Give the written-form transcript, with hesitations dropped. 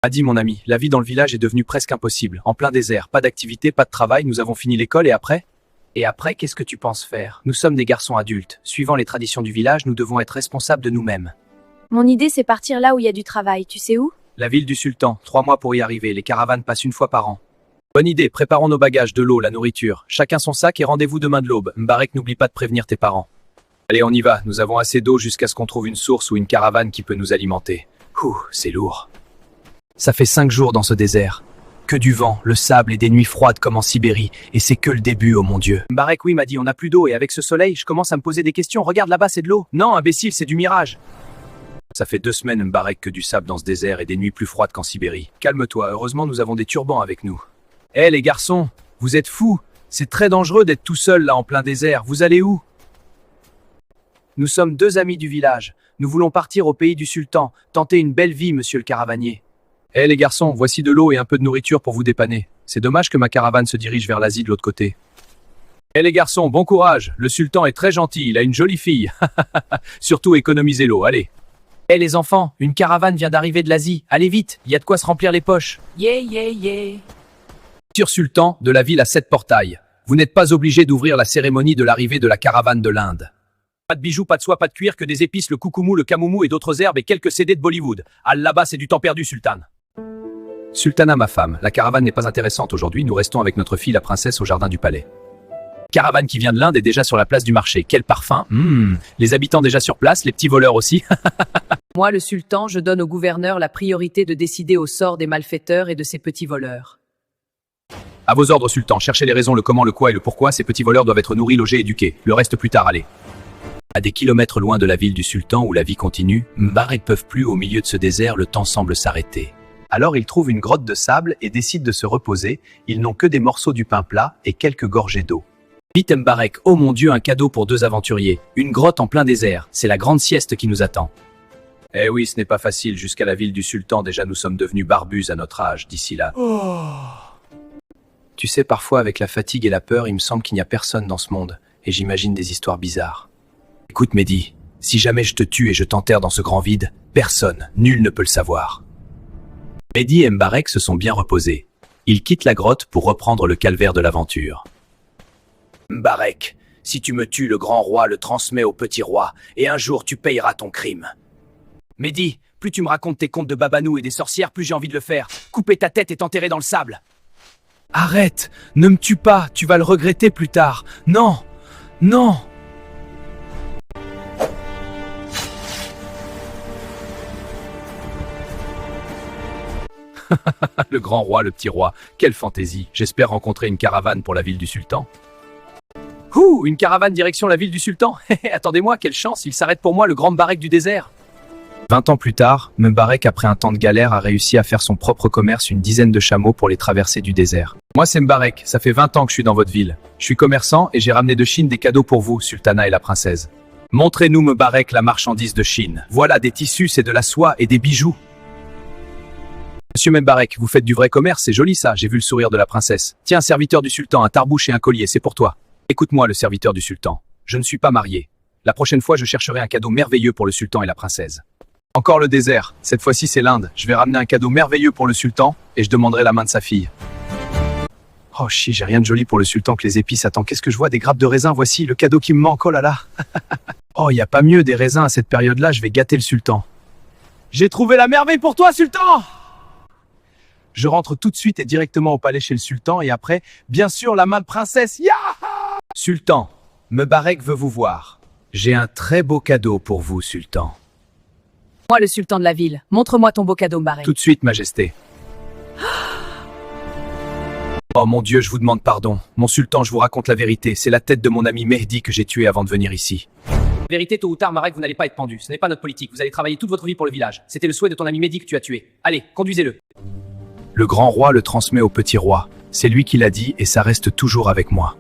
Adi, mon ami, la vie dans le village est devenue presque impossible. En plein désert, pas d'activité, pas de travail, nous avons fini l'école et après? Et après, qu'est-ce que tu penses faire? Nous sommes des garçons adultes. Suivant les traditions du village, nous devons être responsables de nous-mêmes. Mon idée, c'est partir là où il y a du travail. Tu sais où? La ville du sultan, 3 mois pour y arriver, les caravanes passent une fois par an. Bonne idée, préparons nos bagages, de l'eau, la nourriture. Chacun son sac et rendez-vous demain de l'aube. Mbarek, n'oublie pas de prévenir tes parents. Allez, on y va, nous avons assez d'eau jusqu'à ce qu'on trouve une source ou une caravane qui peut nous alimenter. C'est lourd. Ça fait 5 jours dans ce désert. Que du vent, le sable et des nuits froides comme en Sibérie. Et c'est que le début, oh mon Dieu. Mbarek, oui, m'a dit, on n'a plus d'eau et avec ce soleil, je commence à me poser des questions. Regarde là-bas, c'est de l'eau. Non, imbécile, c'est du mirage. Ça fait 2 semaines, Mbarek, que du sable dans ce désert et des nuits plus froides qu'en Sibérie. Calme-toi, heureusement nous avons des turbans avec nous. Les garçons, vous êtes fous. C'est très dangereux d'être tout seul là en plein désert. Vous allez où? Nous sommes 2 amis du village. Nous voulons partir au pays du sultan, tenter une belle vie, monsieur le caravanier. Les garçons, voici de l'eau et un peu de nourriture pour vous dépanner. C'est dommage que ma caravane se dirige vers l'Asie de l'autre côté. Les garçons, bon courage. Le sultan est très gentil, il a une jolie fille. Surtout économisez l'eau, allez. Les enfants, une caravane vient d'arriver de l'Asie. Allez vite, il y a de quoi se remplir les poches. Monsieur sultan de la ville à 7 portails. Vous n'êtes pas obligé d'ouvrir la cérémonie de l'arrivée de la caravane de l'Inde. Pas de bijoux, pas de soie, pas de cuir, que des épices, le coucoumou, le camoumou et d'autres herbes et quelques CD de Bollywood. Là-bas, c'est du temps perdu, sultan. Sultana, ma femme, la caravane n'est pas intéressante aujourd'hui, nous restons avec notre fille la princesse au jardin du palais. Caravane qui vient de l'Inde est déjà sur la place du marché. Quel parfum. Les habitants déjà sur place, les petits voleurs aussi. Moi, le sultan, je donne au gouverneur la priorité de décider au sort des malfaiteurs et de ces petits voleurs. À vos ordres, sultan, cherchez les raisons, le comment, le quoi et le pourquoi. Ces petits voleurs doivent être nourris, logés, éduqués. Le reste plus tard, allez. À des kilomètres loin de la ville du sultan où la vie continue, Mbarek ne peuvent plus au milieu de ce désert, le temps semble s'arrêter. Alors ils trouvent une grotte de sable et décident de se reposer. Ils n'ont que des morceaux du pain plat et quelques gorgées d'eau. Vite Mbarek, oh mon Dieu, un cadeau pour 2 aventuriers. Une grotte en plein désert, c'est la grande sieste qui nous attend. Oui, ce n'est pas facile, jusqu'à la ville du sultan, déjà nous sommes devenus barbus à notre âge, d'ici là. Tu sais, parfois avec la fatigue et la peur, il me semble qu'il n'y a personne dans ce monde, et j'imagine des histoires bizarres. Écoute Mehdi, si jamais je te tue et je t'enterre dans ce grand vide, personne, nul ne peut le savoir. Mehdi et Mbarek se sont bien reposés. Ils quittent la grotte pour reprendre le calvaire de l'aventure. Mbarek, si tu me tues, le grand roi le transmet au petit roi, et un jour tu payeras ton crime. Mehdi, plus tu me racontes tes contes de babanou et des sorcières, plus j'ai envie de le faire. Couper ta tête et t'enterrer dans le sable. Arrête, ne me tue pas, tu vas le regretter plus tard. Non, non. Le grand roi, le petit roi, quelle fantaisie. J'espère rencontrer une caravane pour la ville du sultan. Une caravane direction la ville du sultan. Attendez-moi, quelle chance, il s'arrête pour moi, le grand Mbarek du désert. 20 ans plus tard, Mbarek, après un temps de galère, a réussi à faire son propre commerce, une dizaine de chameaux pour les traversées du désert. Moi c'est Mbarek, ça fait 20 ans que je suis dans votre ville. Je suis commerçant et j'ai ramené de Chine des cadeaux pour vous, sultana et la princesse. Montrez-nous Mbarek la marchandise de Chine. Voilà des tissus, c'est de la soie et des bijoux. Monsieur Mbarek, vous faites du vrai commerce, c'est joli ça, j'ai vu le sourire de la princesse. Tiens, serviteur du sultan, un tarbouche et un collier, c'est pour toi. Écoute-moi, le serviteur du sultan. Je ne suis pas marié. La prochaine fois, je chercherai un cadeau merveilleux pour le sultan et la princesse. Encore le désert. Cette fois-ci, c'est l'Inde. Je vais ramener un cadeau merveilleux pour le sultan et je demanderai la main de sa fille. Oh chi, j'ai rien de joli pour le sultan que les épices. Attends, qu'est-ce que je vois? Des grappes de raisin, voici le cadeau qui me manque, oh là là. Oh, y a pas mieux des raisins à cette période-là, je vais gâter le sultan. J'ai trouvé la merveille pour toi, sultan! Je rentre tout de suite et directement au palais chez le sultan et après, bien sûr, la main de princesse. Yaha! Sultan, Mbarek veut vous voir. J'ai un très beau cadeau pour vous, sultan. Moi, le sultan de la ville, montre-moi ton beau cadeau, Mbarek. Tout de suite, majesté. Oh mon Dieu, je vous demande pardon. Mon sultan, je vous raconte la vérité. C'est la tête de mon ami Mehdi que j'ai tué avant de venir ici. Vérité, tôt ou tard, Mbarek, vous n'allez pas être pendu. Ce n'est pas notre politique. Vous allez travailler toute votre vie pour le village. C'était le souhait de ton ami Mehdi que tu as tué. Allez, conduisez-le. Le grand roi le transmet au petit roi. C'est lui qui l'a dit et ça reste toujours avec moi.